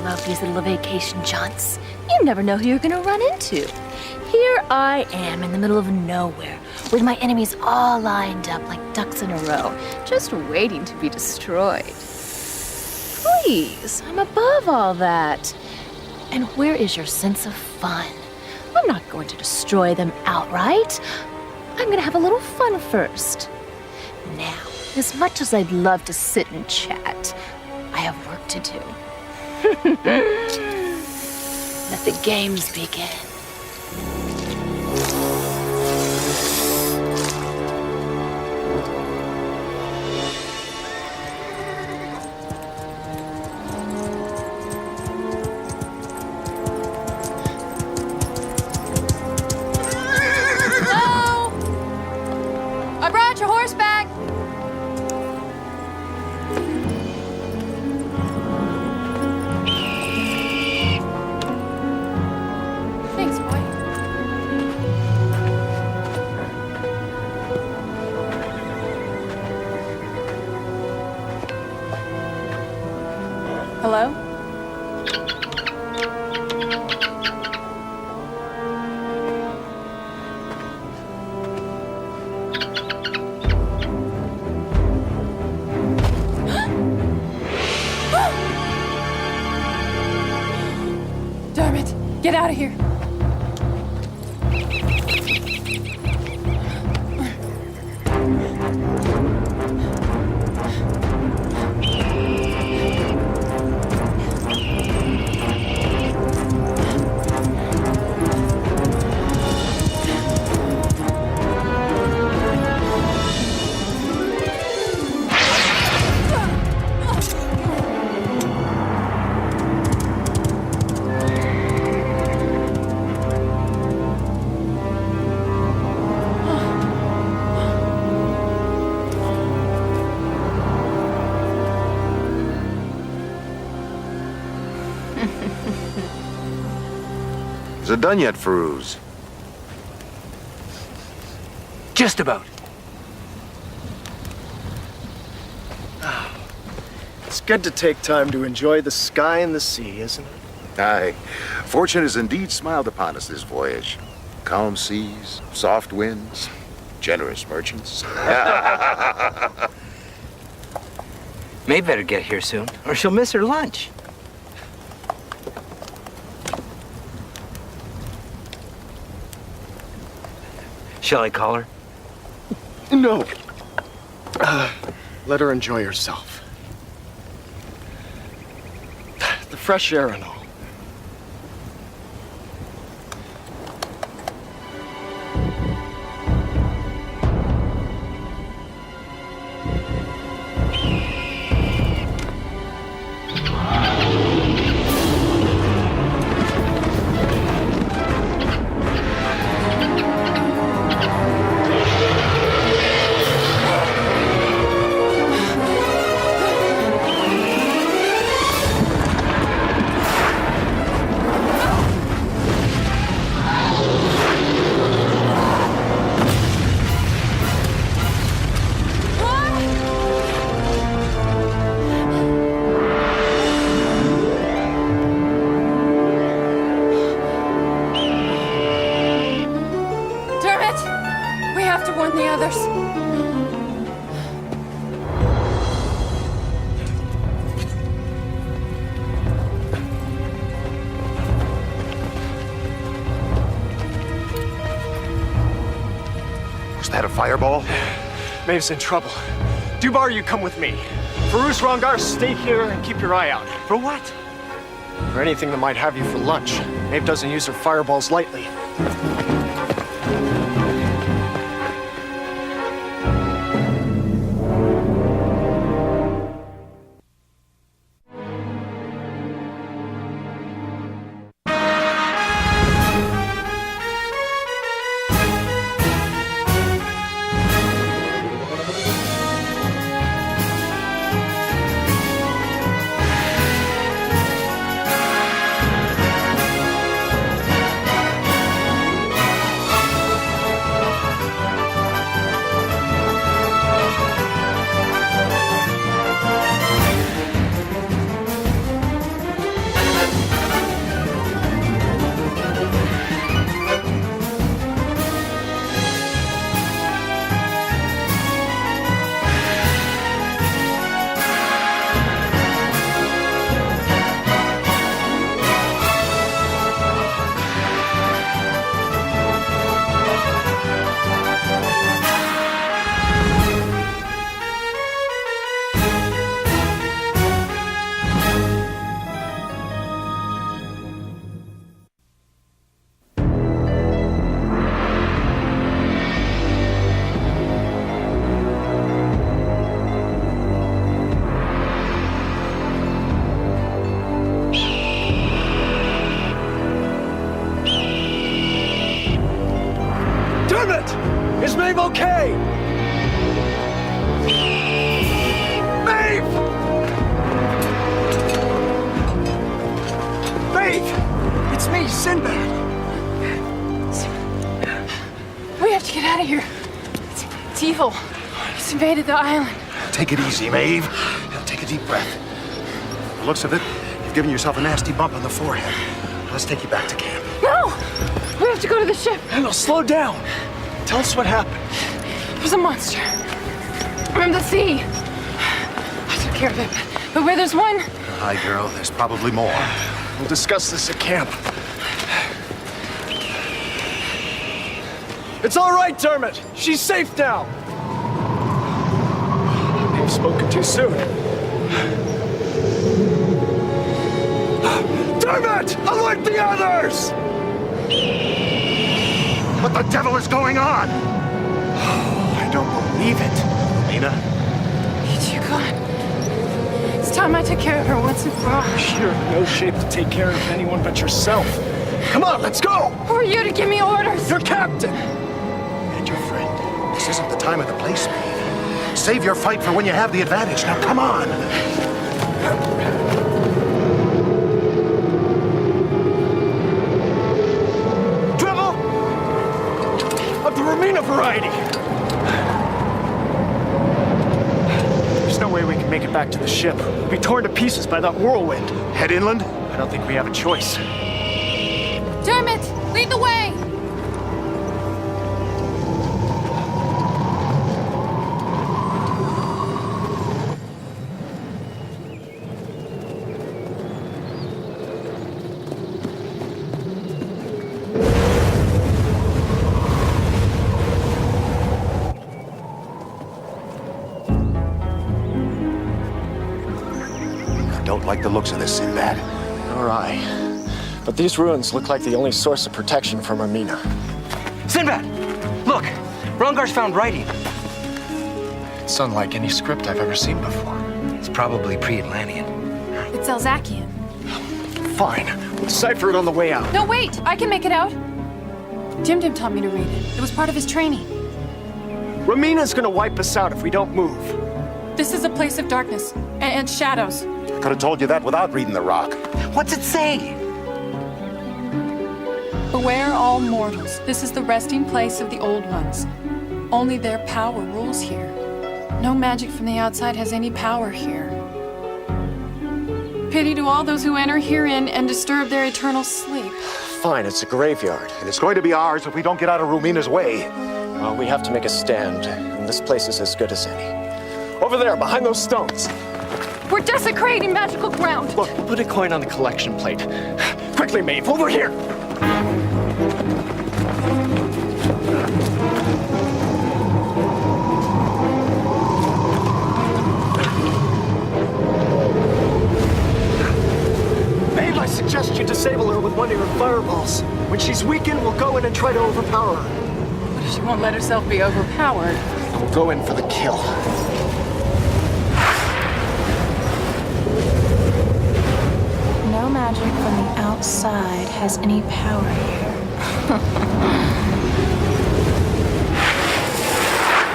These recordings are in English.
love these little vacation jaunts. You never know who you're gonna run into. Here I am in the middle of nowhere, with my enemies all lined up like ducks in a row, just waiting to be destroyed. Please, I'm above all that. And where is your sense of fun? I'm not going to destroy them outright. I'm gonna have a little fun first. Now, as much as I'd love to sit and chat, I have work to do. Let the games begin. Hello? I brought your horse back. Thanks, boy. Hello? Darn it! Get out of here! Is it done yet, Feruz? Just about. It's good to take time to enjoy the sky and the sea, isn't it? Aye. Fortune has indeed smiled upon us this voyage. Calm seas, soft winds, generous merchants. May better get here soon, or she'll miss her lunch. Shall I call her? No. Let her enjoy herself. The fresh air and all. We have to warn the others. Was that a fireball? Maeve's in trouble. Dubar, you come with me. Feruz, Rongar, stay here and keep your eye out. For what? For anything that might have you for lunch. Maeve doesn't use her fireballs lightly. okay! Maeve! Maeve! It's me, Sinbad! We have to get out of here. It's evil. It's invaded the island. Take it easy, Maeve. Now take a deep breath. The looks of it, you've given yourself a nasty bump on the forehead. Let's take you back to camp. No! We have to go to the ship. No, slow down. Tell us what happened. It was a monster. From the sea. I took care of it. But where there's one, Hi, girl. There's probably more. We'll discuss this at camp. It's all right, Dermot. She's safe now. I've spoken too soon. Dermot! Alert the others! What the devil is going on? I don't believe it. Nina? you gone. It's time I took care of her once and for all. You're in no shape to take care of anyone but yourself. Come on, let's go! Who are you to give me orders? Your captain! And your friend. This isn't the time or the place, Maeve. Save your fight for when you have the advantage. Now, come on! Dribble! Of the Romina variety! There's no way we can make it back to the ship. We'll be torn to pieces by that whirlwind. Head inland? I don't think we have a choice. Dermot, lead the way! I don't like the looks of this, Sinbad. All right. But these ruins look like the only source of protection from Romina. Sinbad! Look! Rongar's found writing. It's unlike any script I've ever seen before. It's probably pre-Atlantean. It's Alzacian. Fine. We'll decipher it on the way out. No, wait! I can make it out. Dim taught me to read it. It was part of his training. Romina's gonna wipe us out if we don't move. This is a place of darkness and shadows. I could have told you that without reading the rock. What's it say? Beware all mortals. This is the resting place of the old ones. Only their power rules here. No magic from the outside has any power here. Pity to all those who enter herein and disturb their eternal sleep. Fine, it's a graveyard. And it's going to be ours if we don't get out of Romina's way. Well, we have to make a stand, and this place is as good as any. Over there, behind those stones. We're desecrating magical ground. Look, put a coin on the collection plate. Quickly, Maeve, over here! Maeve, I suggest you disable her with one of your fireballs. When she's weakened, we'll go in and try to overpower her. What if she won't let herself be overpowered? And we'll go in for the kill. No magic from the outside has any power here.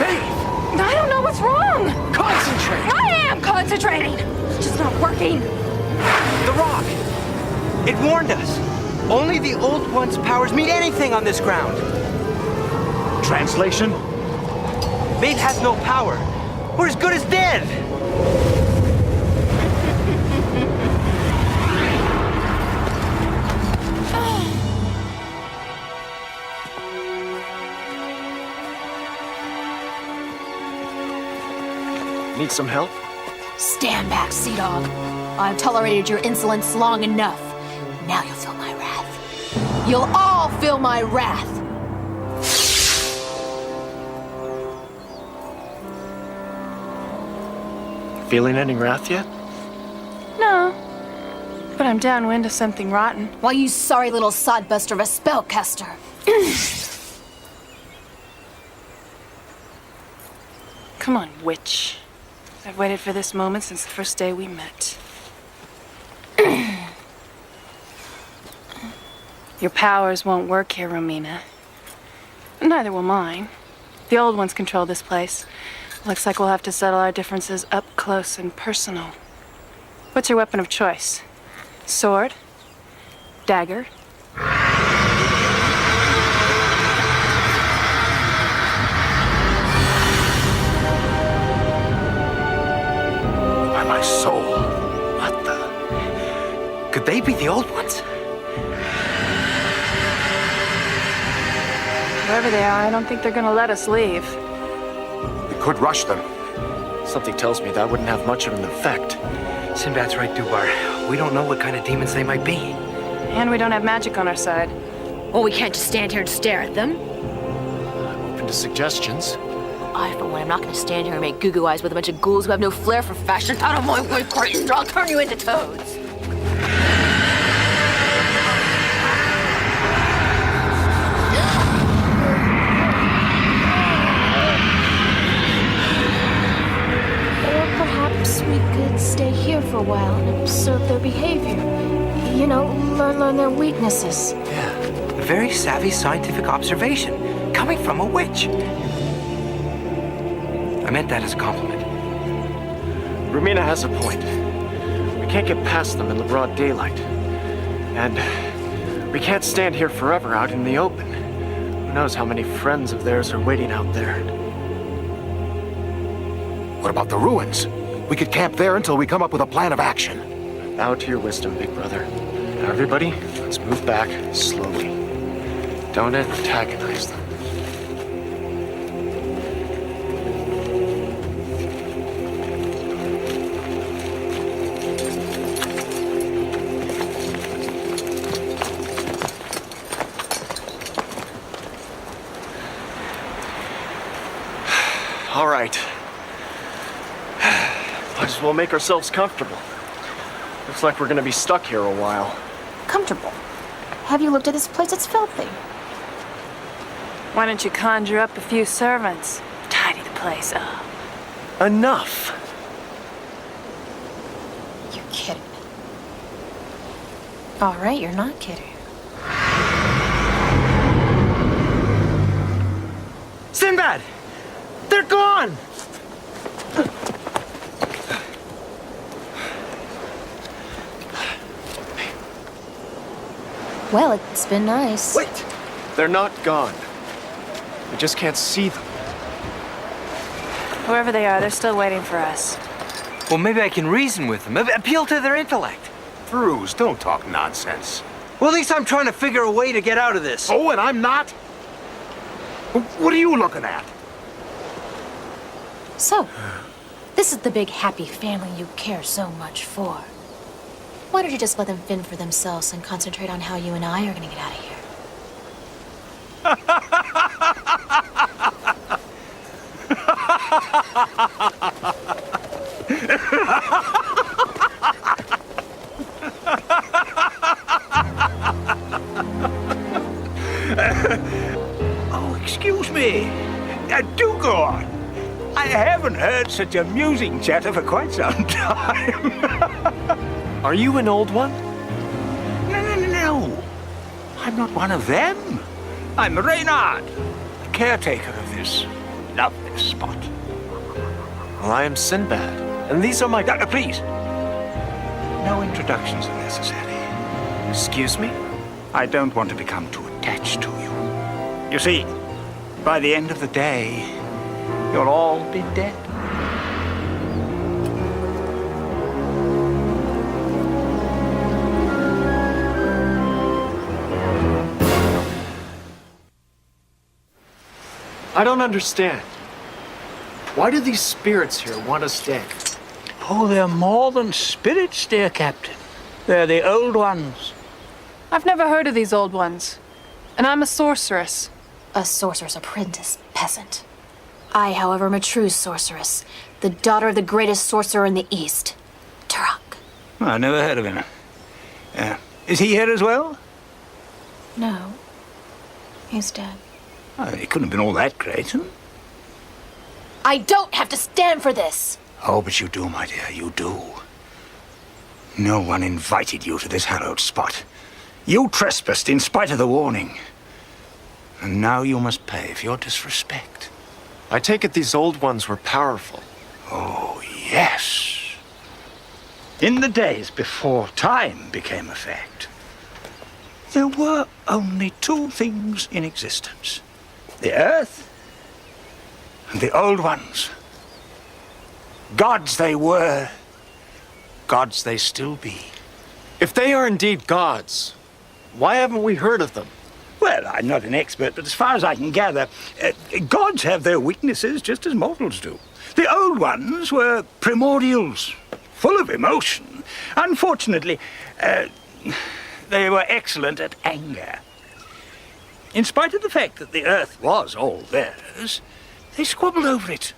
Maeve! I don't know what's wrong. Concentrate! I am concentrating. It's just not working. The rock! It warned us. Only the old one's powers mean anything on this ground. Translation? Maeve has no power. We're as good as dead. Need some help? Stand back, Sea Dog. I've tolerated your insolence long enough. Now you'll feel my wrath. You'll all feel my wrath. Feeling any wrath yet? No, but I'm downwind of something rotten. Why, you sorry little sodbuster of a spellcaster. Come on, witch. I've waited for this moment since the first day we met. Your powers won't work here, Romina. Neither will mine. The old ones control this place. Looks like we'll have to settle our differences up close and personal. What's your weapon of choice? Sword? Dagger? By my soul. What the? Could they be the old ones? Wherever they are, I don't think they're gonna let us leave. We could rush them. Something tells me that wouldn't have much of an effect. Sinbad's right, Dubar. We don't know what kind of demons they might be. And we don't have magic on our side. Well, we can't just stand here and stare at them. I'm open to suggestions. I, for one, am not going to stand here and make goo-goo eyes with a bunch of ghouls who have no flair for fashion. Out of my way, Creighton, or I'll turn you into toads. Or perhaps we could stay here for a while and observe their behavior. You know, learn their weaknesses. Yeah. A very savvy scientific observation coming from a witch. I meant that as a compliment. Rumina has a point. We can't get past them in the broad daylight. And we can't stand here forever out in the open. Who knows how many friends of theirs are waiting out there. What about the ruins? We could camp there until we come up with a plan of action. Bow to your wisdom, big brother. Now everybody, let's move back slowly. Don't antagonize them. All right. Might as well make ourselves comfortable. Looks like we're gonna be stuck here a while. Comfortable. Have you looked at this place? It's filthy. Why don't you conjure up a few servants? Tidy the place up. Enough! You're kidding. All right, you're not kidding. Sinbad! They're gone! Well, it's been nice. Wait! They're not gone. We just can't see them. Whoever they are, they're still waiting for us. Well, maybe I can reason with them, appeal to their intellect. Bruce, don't talk nonsense. Well, at least I'm trying to figure a way to get out of this. Oh, and I'm not? What are you looking at? So, this is the big happy family you care so much for. Why don't you just let them fend for themselves and concentrate on how you and I are gonna get out of here? Oh, excuse me. Do go on. I haven't heard such amusing chatter for quite some time. Are you an old one? No. I'm not one of them. I'm Reynard, the caretaker of this lovely spot. Well, I am Sinbad, and these are my... Please. No introductions are necessary. Excuse me? I don't want to become too attached to you. You see, by the end of the day, you'll all be dead. I don't understand. Why do these spirits here want us dead? Oh, they're more than spirits, dear Captain. They're the old ones. I've never heard of these old ones. And I'm a sorceress. A sorcerer's apprentice, peasant. I, however, am a true sorceress, the daughter of the greatest sorcerer in the East, Turok. Oh, I never heard of him. Is he here as well? No, he's dead. Oh, he couldn't have been all that great, huh? I don't have to stand for this! Oh, but you do, my dear, you do. No one invited you to this hallowed spot. You trespassed in spite of the warning. And now you must pay for your disrespect. I take it these old ones were powerful. Oh, yes. In the days before time became a fact, there were only two things in existence: the Earth and the Old Ones. Gods they were, gods they still be. If they are indeed gods, why haven't we heard of them? Well, I'm not an expert, but as far as I can gather, gods have their weaknesses just as mortals do. The Old Ones were primordials, full of emotion. Unfortunately, they were excellent at anger. In spite of the fact that the Earth was all theirs, they squabbled over it.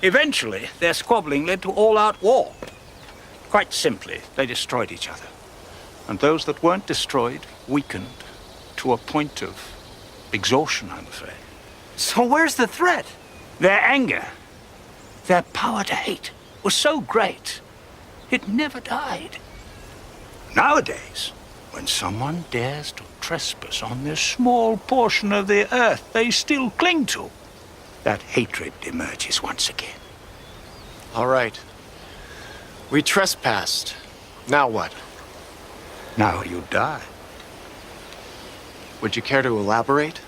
Eventually, their squabbling led to all-out war. Quite simply, they destroyed each other. And those that weren't destroyed weakened to a point of exhaustion, I'm afraid. So where's the threat? Their anger, their power to hate, was so great, it never died. Nowadays, when someone dares to trespass on this small portion of the Earth they still cling to, that hatred emerges once again. All right. We trespassed. Now what? Now you die. Would you care to elaborate?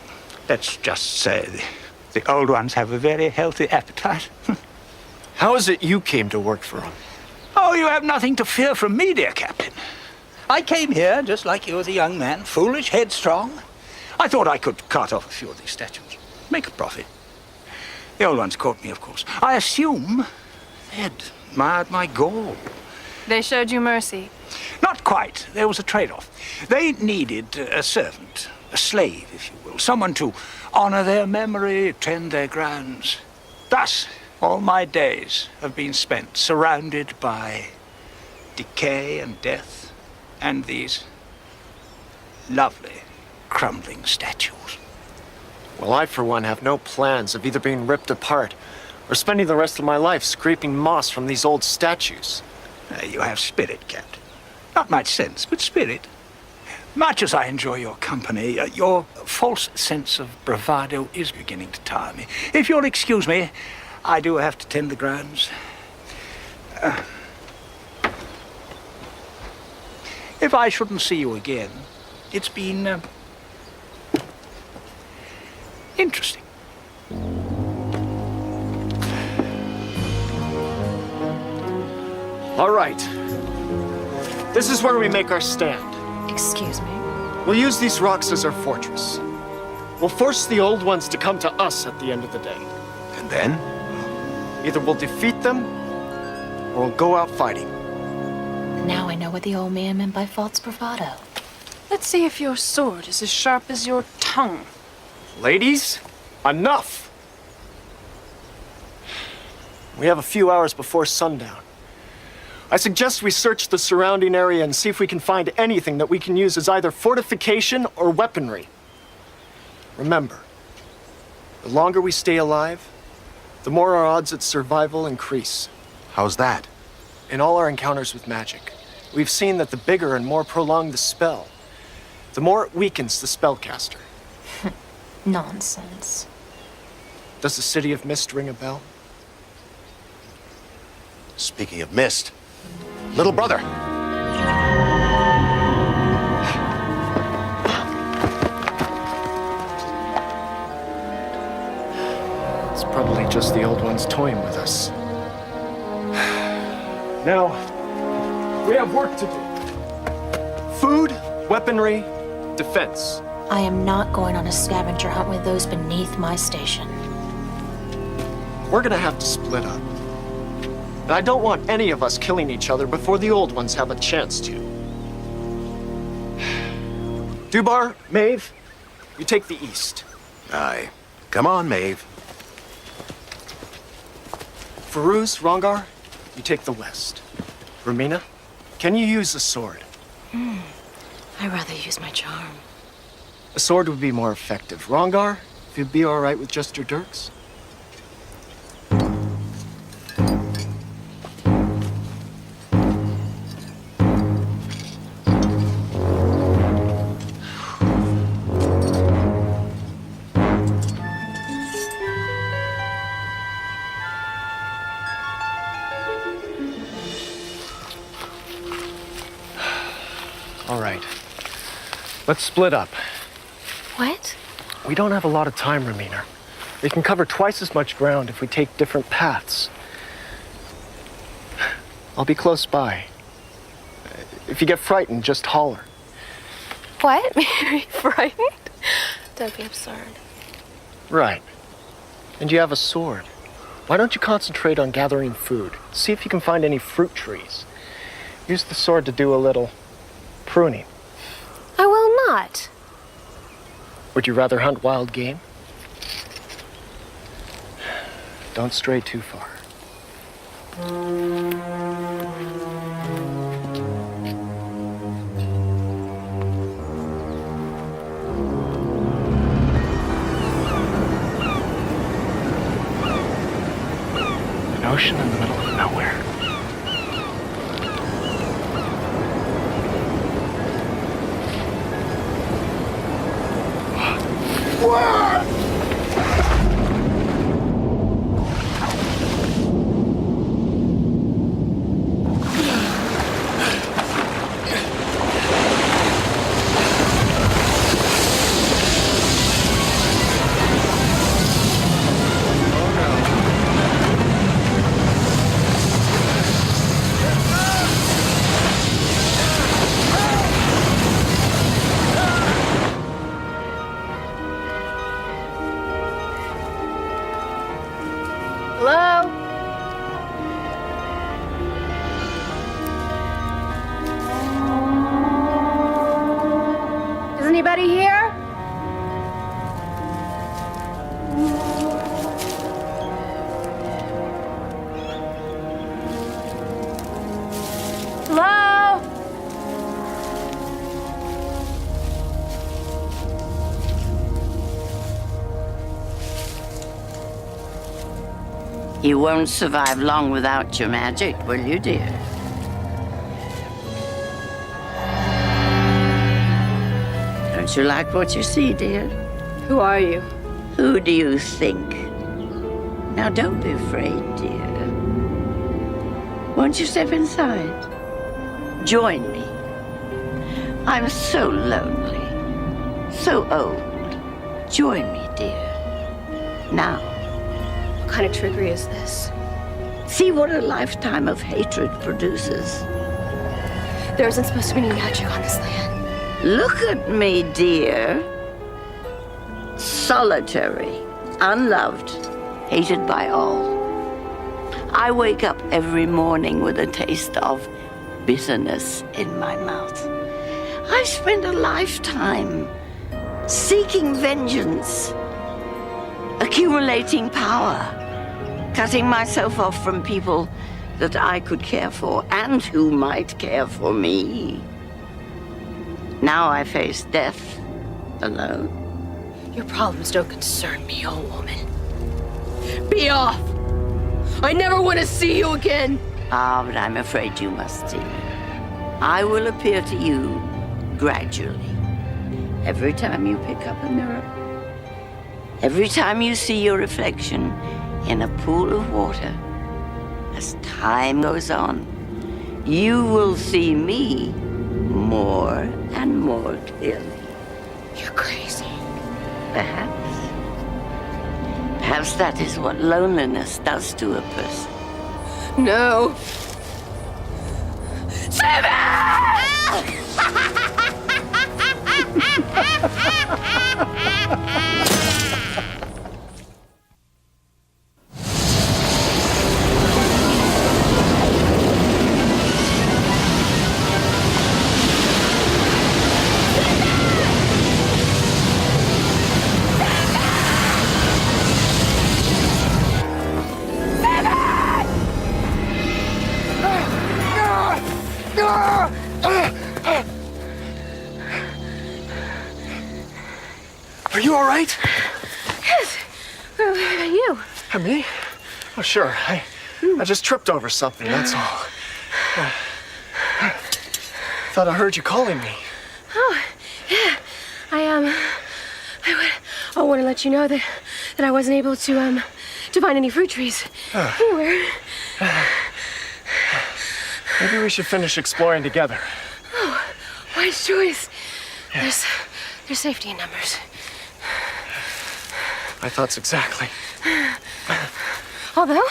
Let's just say the Old Ones have a very healthy appetite. How is it you came to work for them? Oh, you have nothing to fear from me, dear Captain. I came here just like you as a young man, foolish, headstrong. I thought I could cut off a few of these statues, make a profit. The Old Ones caught me, of course. I assume they'd admired my gall. They showed you mercy. Not quite. There was a trade-off. They needed a servant, a slave, if you will, someone to honor their memory, tend their grounds. Thus, all my days have been spent surrounded by decay and death and these lovely, crumbling statues. Well, I, for one, have no plans of either being ripped apart or spending the rest of my life scraping moss from these old statues. You have spirit, Captain. Not much sense, but spirit. Much as I enjoy your company, your false sense of bravado is beginning to tire me. If you'll excuse me, I do have to tend the grounds. If I shouldn't see you again, it's been interesting. All right. This is where we make our stand. Excuse me? We'll use these rocks as our fortress. We'll force the old ones to come to us at the end of the day. And then? Either we'll defeat them, or we'll go out fighting. Now I know what the old man meant by false bravado. Let's see if your sword is as sharp as your tongue. Ladies, enough! We have a few hours before sundown. I suggest we search the surrounding area and see if we can find anything that we can use as either fortification or weaponry. Remember, the longer we stay alive, the more our odds at survival increase. How's that? In all our encounters with magic, we've seen that the bigger and more prolonged the spell, the more it weakens the spellcaster. Nonsense. Does the City of Mist ring a bell? Speaking of mist, little brother. It's probably just the old ones toying with us. Now, we have work to do. Food, weaponry, defense. I am not going on a scavenger hunt with those beneath my station. We're gonna have to split up. And I don't want any of us killing each other before the old ones have a chance to. Dubar, Maeve, you take the east. Aye. Come on, Maeve. Faruz, Rongar, you take the west. Ramina, can you use a sword? I'd rather use my charm. A sword would be more effective. Rongar, if you'd be all right with just your dirks? Let's split up. What? We don't have a lot of time, Ramina. We can cover twice as much ground if we take different paths. I'll be close by. If you get frightened, just holler. What? Are you frightened? Don't be absurd. Right. And you have a sword. Why don't you concentrate on gathering food? See if you can find any fruit trees. Use the sword to do a little pruning. I will not. Would you rather hunt wild game? Don't stray too far. An ocean in the middle of nowhere. Hello? Is anybody here? Hello? You won't survive long without your magic, will you, dear? Don't you like what you see, dear? Who are you? Who do you think? Now, don't be afraid, dear. Won't you step inside? Join me. I'm so lonely, so old. Join me, dear. Now. What kind of trickery is this? See what a lifetime of hatred produces. There isn't supposed to be any magic on this land. Look at me, dear. Solitary, unloved, hated by all. I wake up every morning with a taste of bitterness in my mouth. I've spent a lifetime seeking vengeance, accumulating power, cutting myself off from people that I could care for and who might care for me. Now I face death alone. Your problems don't concern me, old woman. Be off! I never want to see you again! Ah, but I'm afraid you must see me. I will appear to you gradually. Every time you pick up a mirror, every time you see your reflection in a pool of water, as time goes on, you will see me more and more clearly. You're crazy. Perhaps. Perhaps that is what loneliness does to a person. No. Are you all right? Yes. What about you? Me? Oh, sure. I just tripped over something, that's all. Thought I heard you calling me. Oh, yeah. I want to let you know that I wasn't able to find any fruit trees anywhere. Maybe we should finish exploring together. Oh, wise choice. There's safety in numbers. My thoughts exactly. Although,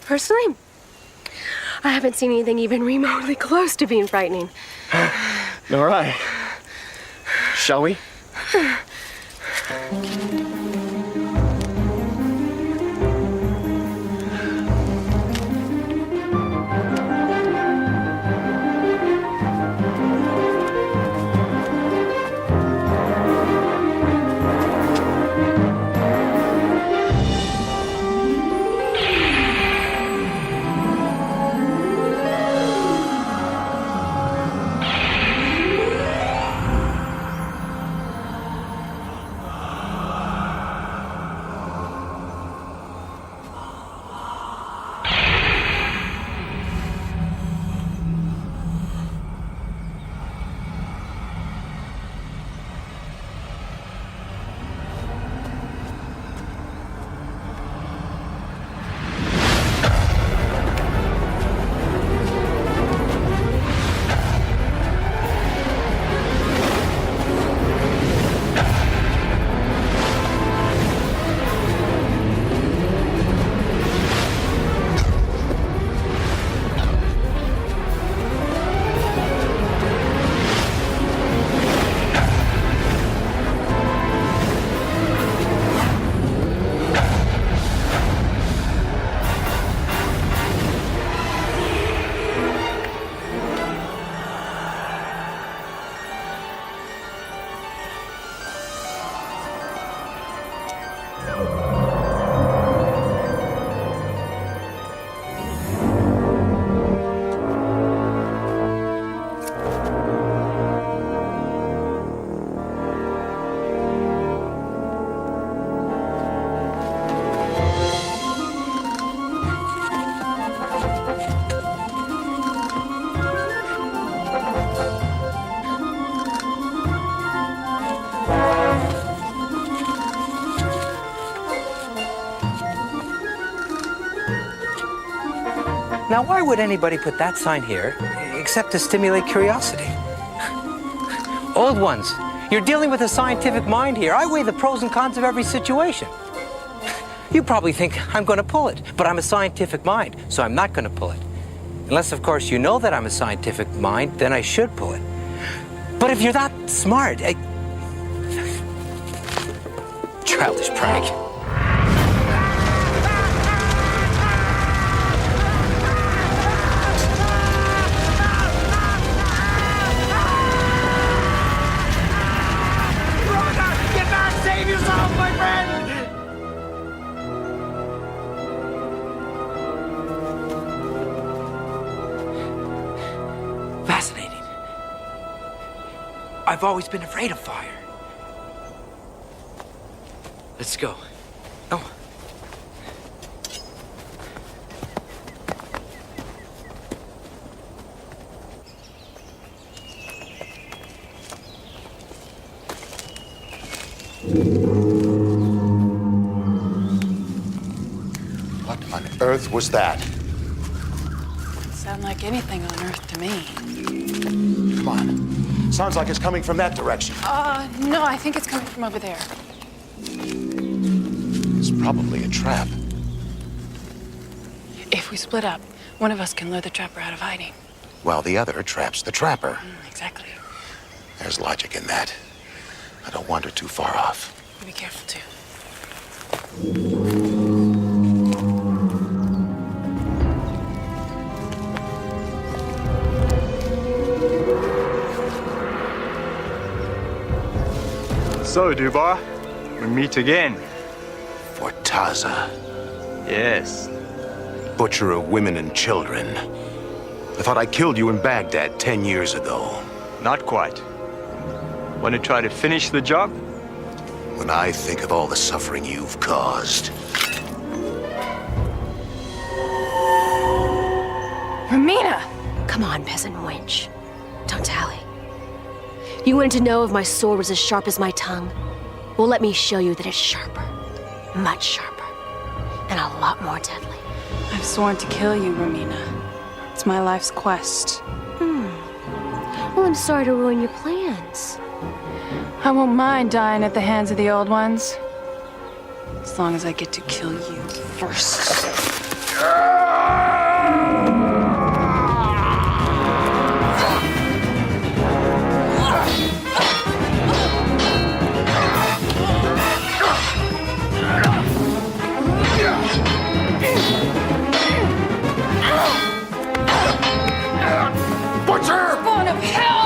personally, I haven't seen anything even remotely close to being frightening. All right. Shall we? Now, why would anybody put that sign here except to stimulate curiosity? Old ones, you're dealing with a scientific mind here. I weigh the pros and cons of every situation. You probably think I'm going to pull it, but I'm a scientific mind, so I'm not going to pull it. Unless, of course, you know that I'm a scientific mind, then I should pull it. But if you're that smart, childish prank. Fascinating. I've always been afraid of fire. Let's go. Oh. What on earth was that? Sound like anything on Earth to me. Come on. Sounds like it's coming from that direction. No, I think it's coming from over there. It's probably a trap. If we split up, one of us can lure the trapper out of hiding. While the other traps the trapper. Exactly. There's logic in that. I don't wander too far off. Be careful, too. So, Dubar, we meet again. Fortaza, Yes. butcher of women and children. I thought I killed you in Baghdad 10 years ago. Not quite. Want to try to finish the job? When I think of all the suffering you've caused. Romina! Come on, peasant wench. Don't tally. You wanted to know if my sword was as sharp as my tongue? Well, let me show you that it's sharper. Much sharper. And a lot more deadly. I've sworn to kill you, Romina. It's my life's quest. Well, I'm sorry to ruin your plans. I won't mind dying at the hands of the old ones. As long as I get to kill you first. Butcher! Spawn of hell!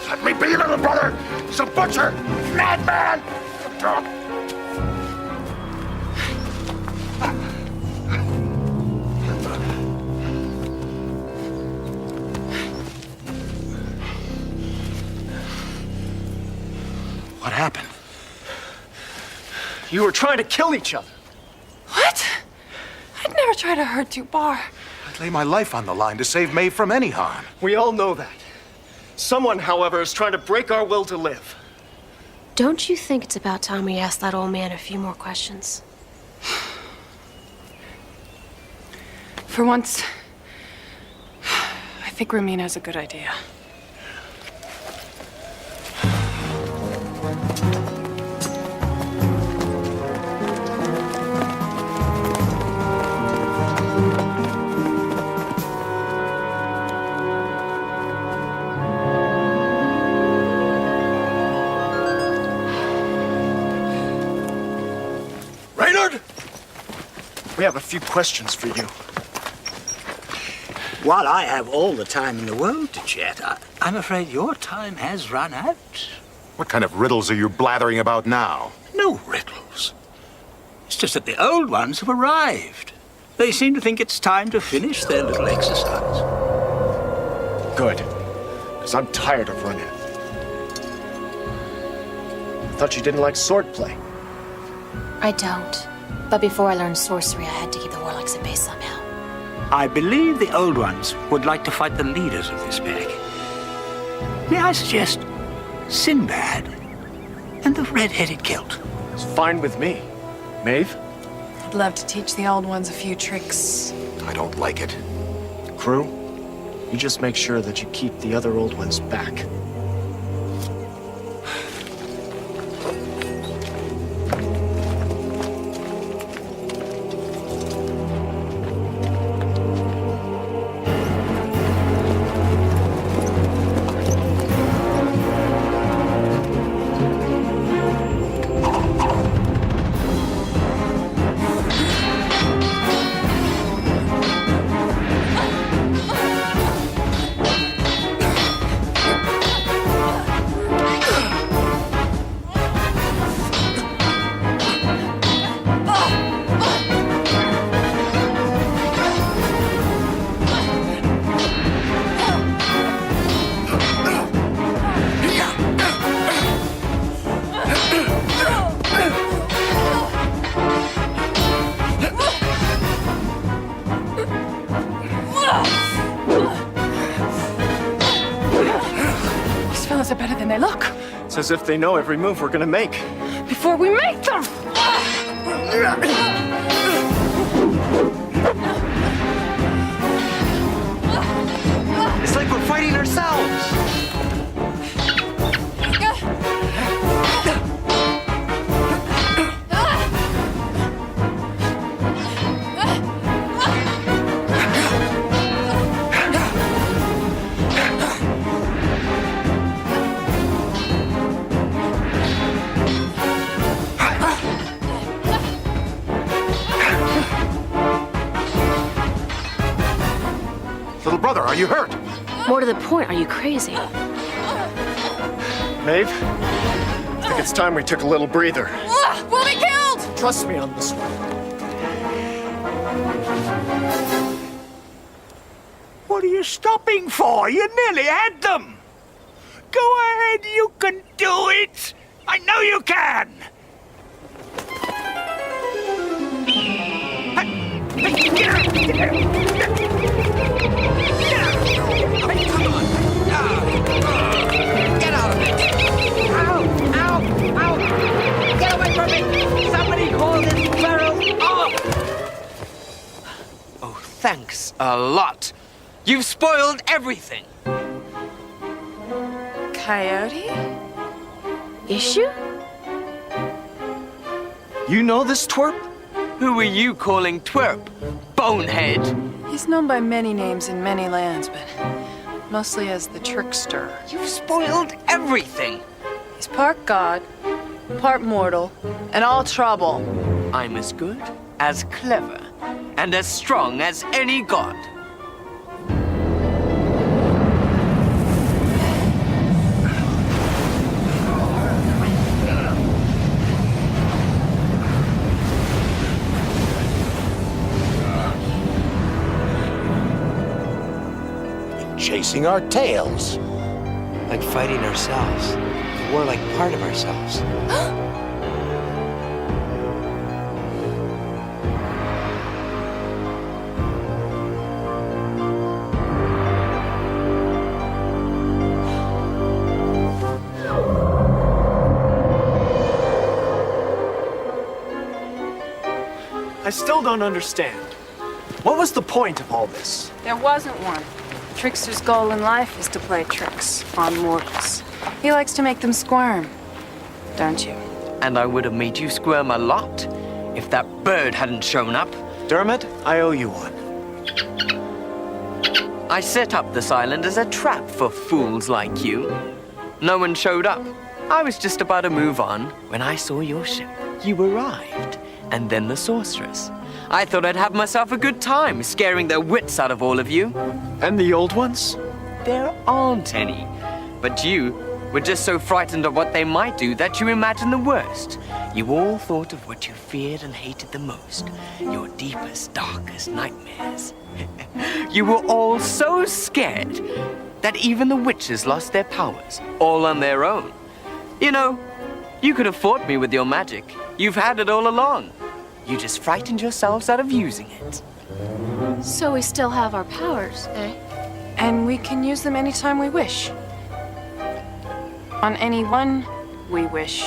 Let me be, little brother! He's a butcher! Madman! What happened? You were trying to kill each other. What? I'd never try to hurt you, Bar. I'd lay my life on the line to save Maeve from any harm. We all know that. Someone, however, is trying to break our will to live. Don't you think it's about time we ask that old man a few more questions? For once, I think Ramina's a good idea. We have a few questions for you. While I have all the time in the world to chat, I'm afraid your time has run out. What kind of riddles are you blathering about now? No riddles. It's just that the old ones have arrived. They seem to think it's time to finish their little exercise. Good. Because I'm tired of running. I thought you didn't like swordplay. I don't. But before I learned sorcery, I had to keep the warlocks at bay somehow. I believe the old ones would like to fight the leaders of this pack. May I suggest Sinbad and the red-headed Celt? It's fine with me. Maeve? I'd love to teach the old ones a few tricks. I don't like it. Crew, you just make sure that you keep the other old ones back. Are better than they look. It's as if they know every move we're gonna make. Before we make them! It's like we're fighting ourselves. Brother, are you hurt? More to the point, are you crazy? Maeve, I think it's time we took a little breather. We'll be killed! Trust me on this one. What are you stopping for? You nearly had them. Go ahead, you can do it. I know you can. Come on. Get out of it. Ow! Ow! Ow! Get away from me! Somebody call this barrel off! Oh, thanks a lot. You've spoiled everything. Coyote? Issue? You know this twerp? Who are you calling twerp? Bonehead. He's known by many names in many lands, but mostly as the Trickster. You've spoiled everything. He's part god, part mortal, and all trouble. I'm as good, as clever, and as strong as any god. Chasing our tails. Like fighting ourselves. We're like part of ourselves. I still don't understand. What was the point of all this? There wasn't one. Trickster's goal in life is to play tricks on mortals. He likes to make them squirm, don't you? And I would have made you squirm a lot if that bird hadn't shown up. Dermot, I owe you one. I set up this island as a trap for fools like you. No one showed up. I was just about to move on when I saw your ship. You arrived, and then the sorceress. I thought I'd have myself a good time scaring the wits out of all of you. And the old ones? There aren't any. But you were just so frightened of what they might do that you imagined the worst. You all thought of what you feared and hated the most, your deepest, darkest nightmares. You were all so scared that even the witches lost their powers, all on their own. You know, you could have fought me with your magic. You've had it all along. You just frightened yourselves out of using it. So we still have our powers, eh? And we can use them anytime we wish. On anyone we wish.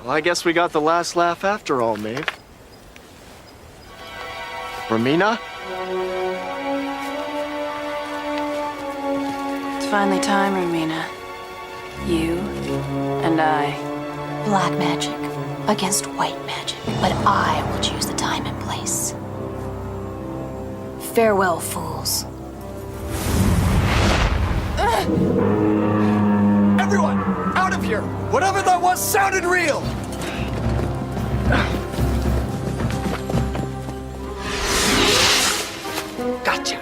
Well, I guess we got the last laugh after all, Maeve. Romina? It's finally time, Romina. You and I. Black magic against white magic, but I will choose the time and place. Farewell, fools. Everyone, out of here! Whatever that was sounded real! Gotcha.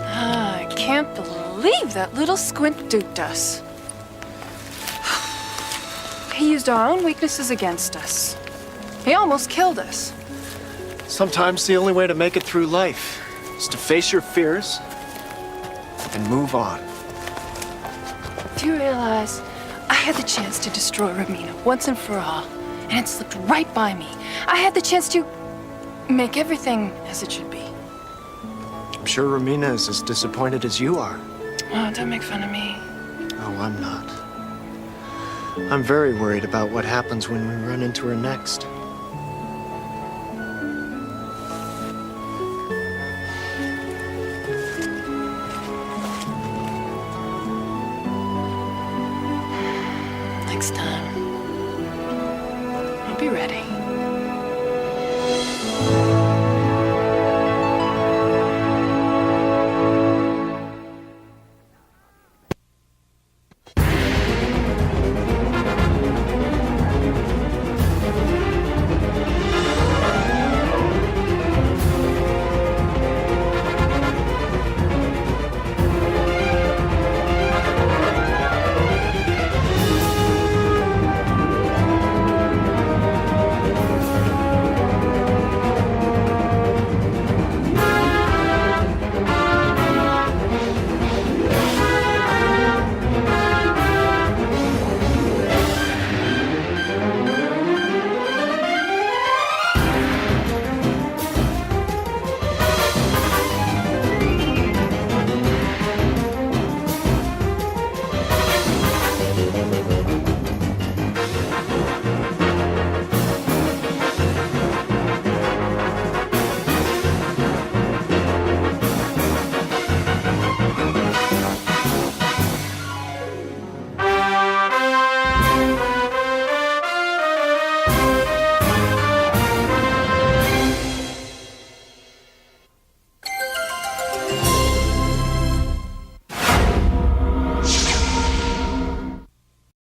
I can't believe that little squint duped us. He used our own weaknesses against us. He almost killed us. Sometimes the only way to make it through life is to face your fears and move on. Do you realize I had the chance to destroy Romina once and for all, and it slipped right by me. I had the chance to make everything as it should be. I'm sure Romina is as disappointed as you are. Oh, don't make fun of me. Oh, I'm not. I'm very worried about what happens when we run into her next.